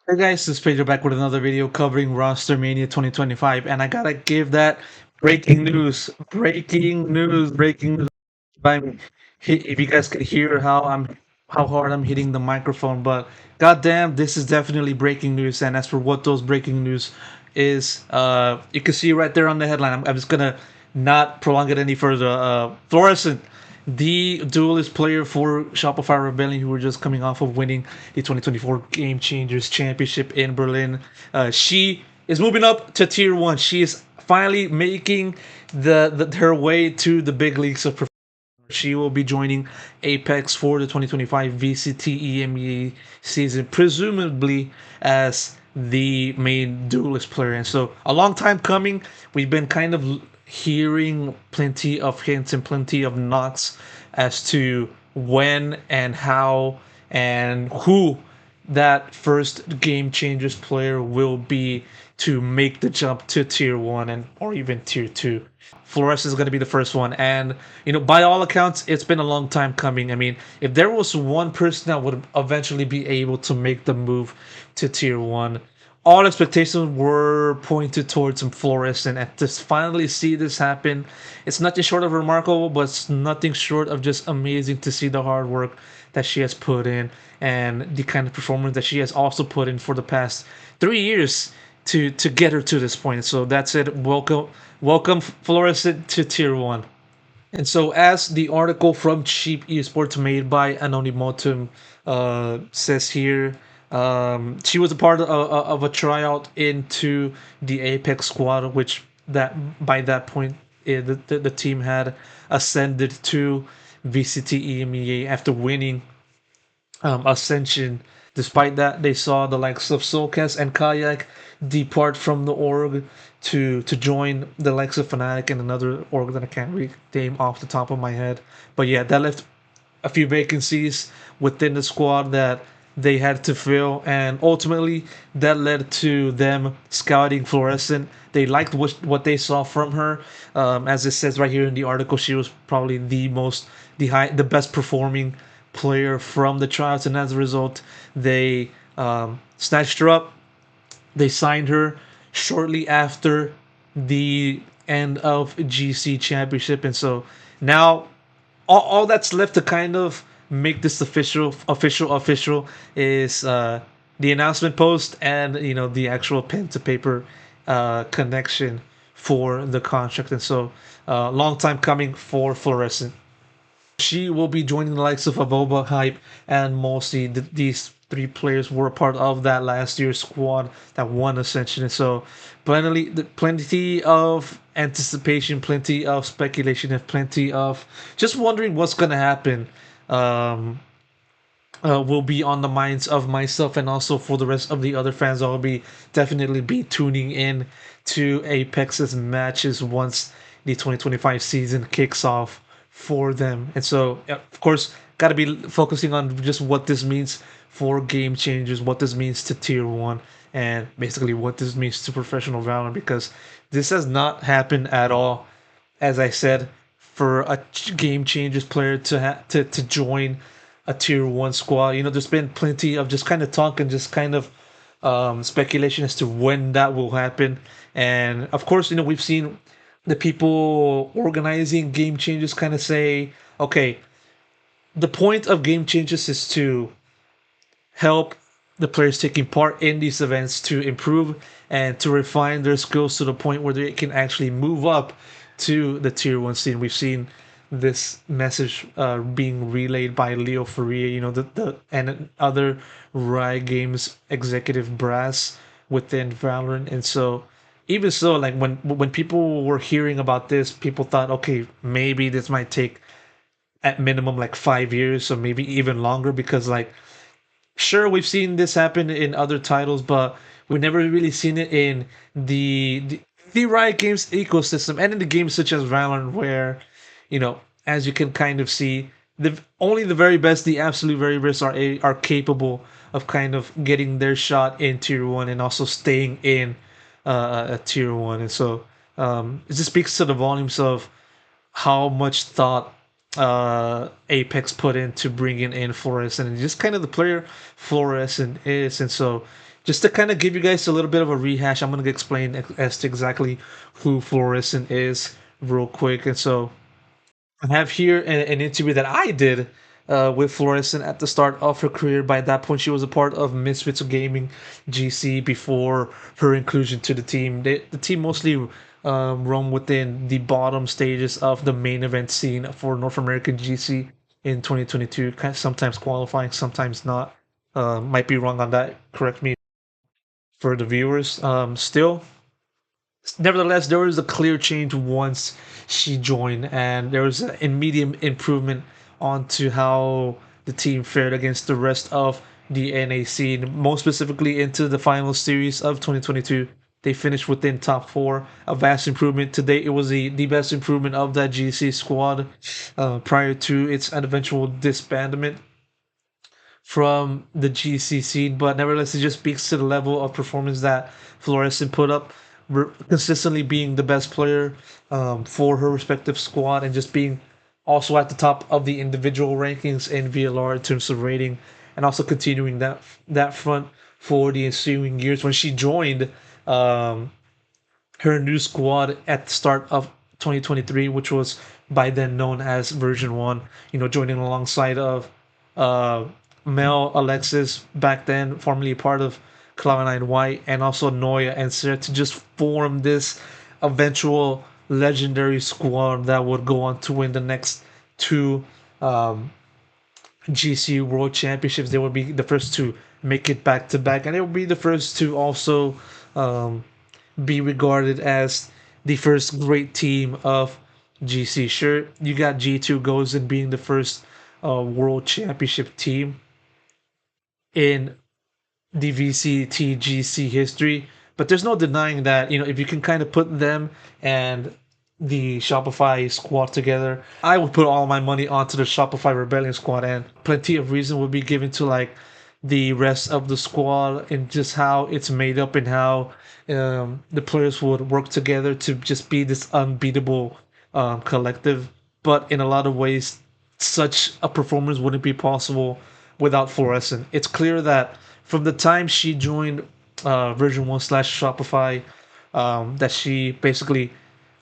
Hey guys, this is Pedro back with another video covering Roster Mania 2025, and I gotta give that breaking news. If you guys could hear how hard I'm hitting the microphone, but goddamn, this is definitely breaking news. And as for what those breaking news is, you can see right there on the headline. I'm just gonna not prolong it any further. Florescent, the duelist player for Shopify Rebellion, who were just coming off of winning the 2024 Game Changers Championship in Berlin. She is moving up to Tier 1. She is finally making her way to the big leagues of professional. She will be joining Apeks for the 2025 VCT EMEA season, presumably as the main duelist player. And so, a long time coming. We've been kind of hearing plenty of hints and plenty of knocks as to when and how and who that first game changers player will be to make the jump to tier 1 and or even tier 2. Florescent is going to be the first one, and by all accounts it's been a long time coming. I mean, if there was one person that would eventually be able to make the move to tier 1, all expectations were pointed towards some Florescent, and to finally see this happen, it's nothing short of remarkable, but it's nothing short of just amazing to see the hard work that she has put in and the kind of performance that she has also put in for the past 3 years to get her to this point. So that's it. Welcome Florescent to tier 1. And so, as the article from Cheap Esports made by Anonymotum says here, she was a part of a tryout into the Apex squad, which that by that point the team had ascended to VCT EMEA after winning Ascension. Despite that, they saw the likes of Soulcast and Kayak depart from the org to join the likes of Fnatic and another org that I can't really name off the top of my head. But yeah, that left a few vacancies within the squad that they had to fill, and ultimately that led to them scouting Florescent. They liked what they saw from her. As it says right here in the article, she was probably the best performing player from the tryouts, and as a result, they snatched her up. They signed her shortly after the end of GC Championship, and so now all that's left to kind of make this official is the announcement post and the actual pen to paper connection for the contract. And so long time coming for Florescent. She will be joining the likes of Avoba, Hype, and Mosi. These three players were a part of that last year's squad that won Ascension. And so plenty of anticipation, plenty of speculation, and plenty of just wondering what's going to happen. Will be on the minds of myself and also for the rest of the other fans. I'll be definitely be tuning in to Apex's matches once the 2025 season kicks off for them. And so, yeah, of course, got to be focusing on just what this means for game changers, what this means to tier 1, and basically what this means to professional Valorant, because this has not happened at all, as I said, for a game changers player to join a tier 1 squad. There's been plenty of just kind of talk and just kind of speculation as to when that will happen. And of course, we've seen the people organizing game changes kind of say, okay, the point of game changes is to help the players taking part in these events to improve and to refine their skills to the point where they can actually move up to the tier 1 scene. We've seen this message being relayed by Leo Faria, and other Riot Games executive brass within Valorant. And so, even so, like when people were hearing about this, people thought, okay, maybe this might take at minimum like 5 years, or maybe even longer, because like, sure, we've seen this happen in other titles, but we've never really seen it in the Riot Games ecosystem and in the games such as Valorant, where, as you can kind of see, only the very best, the absolute very best, are capable of kind of getting their shot in tier 1 and also staying in a tier 1. And so it just speaks to the volumes of how much thought Apeks put into bringing in Florescent and just kind of the player Florescent is. And so Just to kind of give you guys a little bit of a rehash, I'm going to explain as to exactly who Florescent is real quick. And so I have here an interview that I did with Florescent at the start of her career. By that point, she was a part of Misfits Gaming GC before her inclusion to the team. The team mostly roam within the bottom stages of the main event scene for North American GC in 2022, sometimes qualifying, sometimes not. Might be wrong on that. Correct me for the viewers. Still, nevertheless, there was a clear change once she joined, and there was an immediate improvement onto how the team fared against the rest of the NA scene, most specifically into the final series of 2022. They finished within top four, a vast improvement. Today, it was the best improvement of that GC squad prior to its eventual disbandment from the GC scene, but nevertheless, it just speaks to the level of performance that Florescent put up, consistently being the best player for her respective squad, and just being also at the top of the individual rankings in VLR in terms of rating, and also continuing that front for the ensuing years. When she joined her new squad at the start of 2023, which was by then known as Version 1, joining alongside of uh, Mel Alexis back then, formerly part of Cloud9 White, and also Noya and Sarah to just form this eventual legendary squad that would go on to win the next two um, GC World Championships. They would be the first to make it back to back, and they would be the first to also um, be regarded as the first great team of GC. Sure, you got G2 goes in being the first World Championship team in the VCT GC history, but there's no denying that if you can kind of put them and the Shopify squad together, I would put all my money onto the Shopify Rebellion squad, and plenty of reason would be given to like the rest of the squad and just how it's made up and how the players would work together to just be this unbeatable collective. But in a lot of ways, such a performance wouldn't be possible without Florescent. It's clear that from the time she joined version 1 slash Shopify, that she basically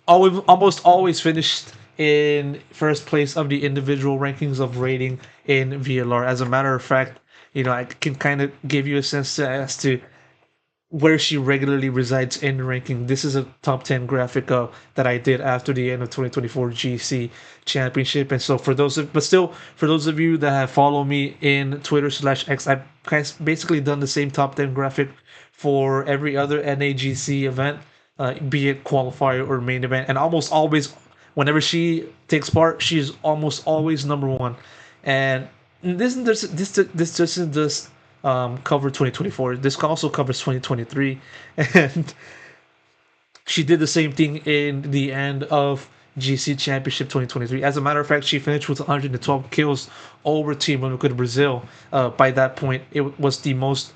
almost always finished in first place of the individual rankings of rating in VLR. As a matter of fact, I can kind of give you a sense as to where she regularly resides in the ranking. This is a top 10 graphic that I did after the end of 2024 GC Championship. And so for those of you that have followed me in Twitter slash X, I've basically done the same top 10 graphic for every other NAGC event, be it qualifier or main event. And almost always, whenever she takes part, she's almost always number one. And this doesn't just cover 2024. This also covers 2023, and she did the same thing in the end of GC Championship 2023. As a matter of fact, she finished with 112 kills over Team Liquid Brazil. By that point, it was the most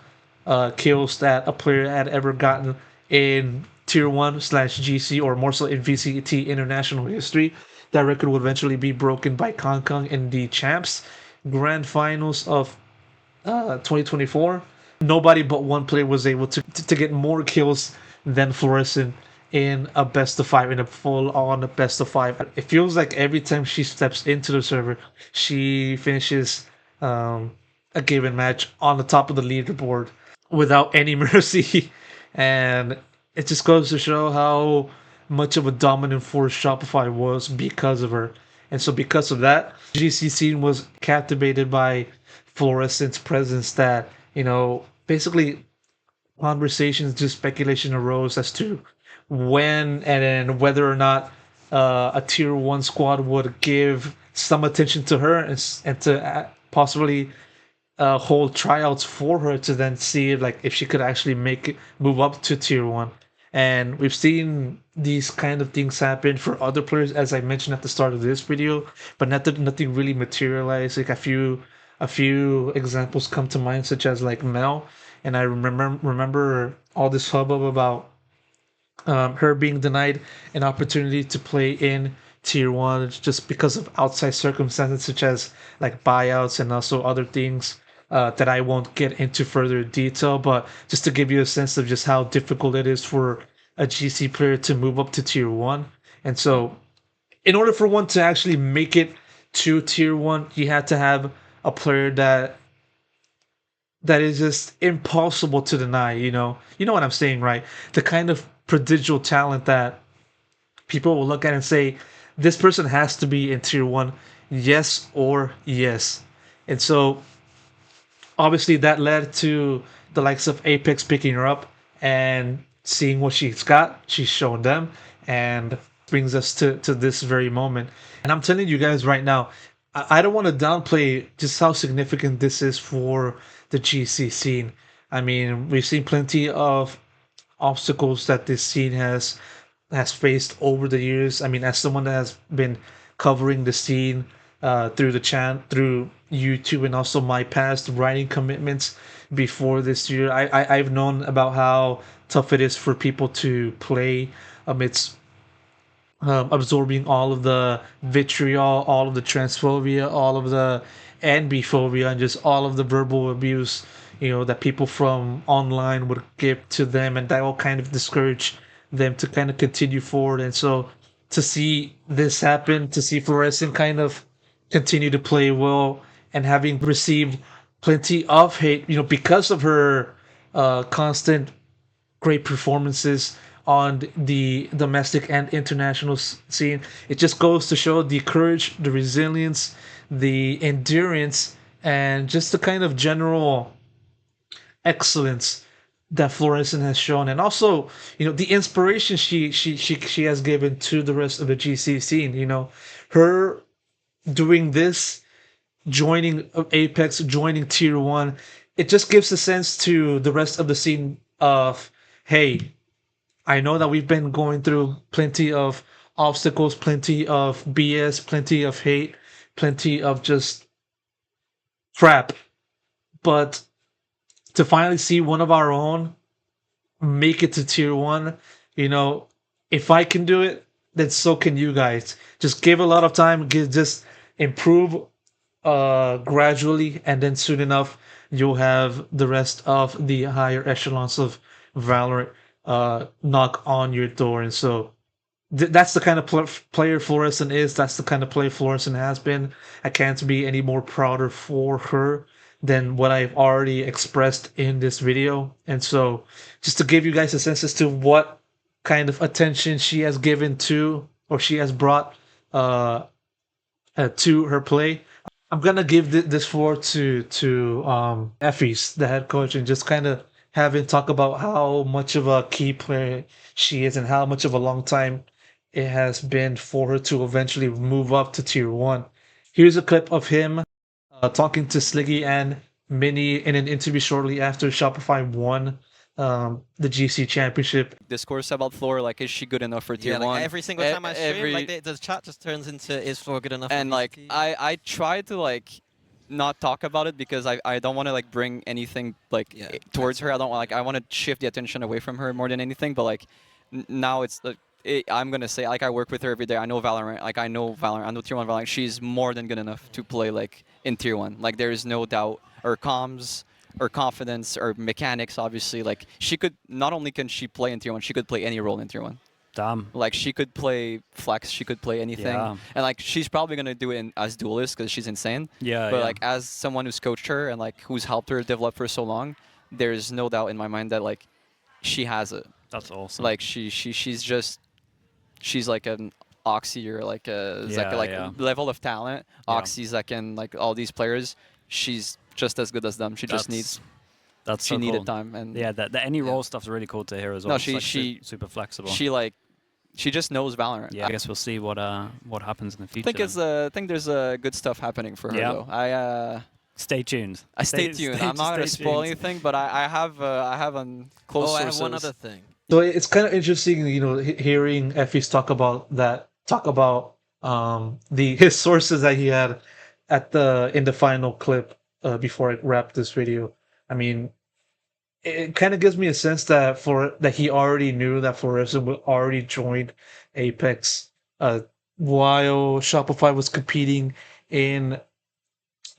kills that a player had ever gotten in Tier 1 slash GC, or more so in VCT international history. That record would eventually be broken by Kong Kong in the Champs Grand Finals of 2024. Nobody but one player was able to get more kills than Florescent in a best of five, in a full on best of five. It feels like every time she steps into the server, she finishes a given match on the top of the leaderboard without any mercy. And it just goes to show how much of a dominant force Shopify was because of her. And so because of that, GC scene was captivated by Florescent's presence, that, basically conversations, just speculation arose as to when and whether or not a tier 1 squad would give some attention to her, and to possibly hold tryouts for her to then see if she could actually move up to tier 1. And we've seen these kind of things happen for other players, as I mentioned at the start of this video, but nothing really materialized. Like a few examples come to mind, such as like Mel, and I remember all this hubbub about her being denied an opportunity to play in Tier 1 just because of outside circumstances, such as like buyouts and also other things. that I won't get into further detail, but just to give you a sense of just how difficult it is for a GC player to move up to tier one. And so, in order for one to actually make it to tier one, you had to have a player that is just impossible to deny. You know what I'm saying, right? The kind of prodigal talent that people will look at and say, this person has to be in tier one, yes or yes. And so obviously that led to the likes of Apeks picking her up and seeing what she's got. She's shown them and brings us to this very moment. And I'm telling you guys right now, I don't want to downplay just how significant this is for the GC scene. I mean, we've seen plenty of obstacles that this scene has faced over the years. I mean, as someone that has been covering the scene through through YouTube, and also my past writing commitments before this year, I've known about how tough it is for people to play amidst absorbing all of the vitriol, all of the transphobia, all of the ambiphobia, and just all of the verbal abuse, that people from online would give to them, and that will kind of discourage them to kind of continue forward. And so to see this happen, to see Florescent kind of continue to play well and having received plenty of hate, because of her constant great performances on the domestic and international scene. It just goes to show the courage, the resilience, the endurance, and just the kind of general excellence that Florescent has shown, and also the inspiration she has given to the rest of the GC scene. Her doing this, joining Apeks, joining Tier One, it just gives a sense to the rest of the scene of, hey, I know that we've been going through plenty of obstacles, plenty of BS, plenty of hate, plenty of just crap, but to finally see one of our own make it to tier one, if I can do it, then so can you guys. Just give a lot of time, just improve gradually, and then soon enough you'll have the rest of the higher echelons of Valorant knock on your door. And so that's the kind of player Florescent is. That's the kind of player Florescent has been. I can't be any more prouder for her than what I've already expressed in this video. And so, just to give you guys a sense as to what kind of attention she has given to, or she has brought to her play, I'm gonna give this floor to Effie's, the head coach, and just kind of have him talk about how much of a key player she is and how much of a long time it has been for her to eventually move up to tier one. Here's a clip of him talking to Sliggy and Minnie in an interview shortly after Shopify won the GC championship. Discourse about Floor, like, is she good enough for tier one? Every single time I stream, the chat just turns into, is Floor good enough? And for like, VCT? I try to like not talk about it because I don't want to like bring anything like towards her. I don't like, I want to shift the attention away from her more than anything. But like now it's I'm gonna say, like, I work with her every day. I know Valorant. Like, I know tier one Valorant. She's more than good enough to play like in tier one. Like, there is no doubt. Her comms, her confidence, her mechanics, obviously. Like, she could, not only can she play in tier one, she could play any role in tier one. Damn. Like, she could play flex, she could play anything. Yeah. And like, she's probably gonna do it as duelist because she's insane. Yeah. But like, as someone who's coached her and like who's helped her develop for so long, there's no doubt in my mind that like she has it. That's awesome. Like, she's like an Oxy or like a level of talent. Oxy's like in like all these players. She's just as good as them. She just needs. That's she so needed cool. time. And yeah, the any role stuff's really cool to hear as well. No, It's she like super flexible. She just knows Valorant. Yeah, I guess we'll see what happens in the future. I think there's good stuff happening for her though. Stay tuned. Stay tuned. I'm not gonna spoil anything, but I have on close sources. I have one other thing. So it's kind of interesting, hearing Effie's talk about his sources that he had in the final clip before I wrap this video. I mean, it kind of gives me a sense that he already knew that Florescent would already joined Apeks while Shopify was competing in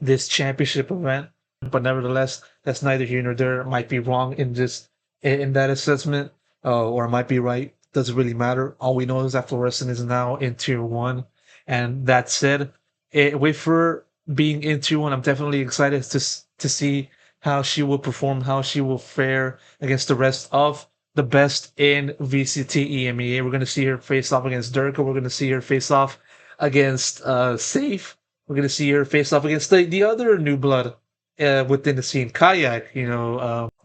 this championship event. but nevertheless, that's neither here nor there. Might be wrong in that assessment, or might be right. Doesn't really matter. All we know is that Florescent is now in tier one, and that said, with her being in tier one, I'm definitely excited to see how she will perform, how she will fare against the rest of the best in VCT EMEA. We're going to see her face off against Durka. We're going to see her face off against Safe. We're going to see her face off against the other new blood within the scene, Kayak.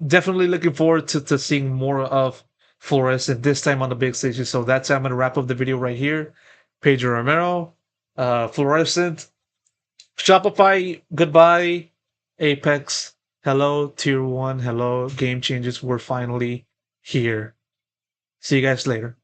Definitely looking forward to seeing more of Flores, this time on the big stages. So that's how I'm going to wrap up the video right here. Pedro Romero, Florescent, Shopify, goodbye. Apeks, hello. Tier 1, hello. Game changes, we're finally here. See you guys later.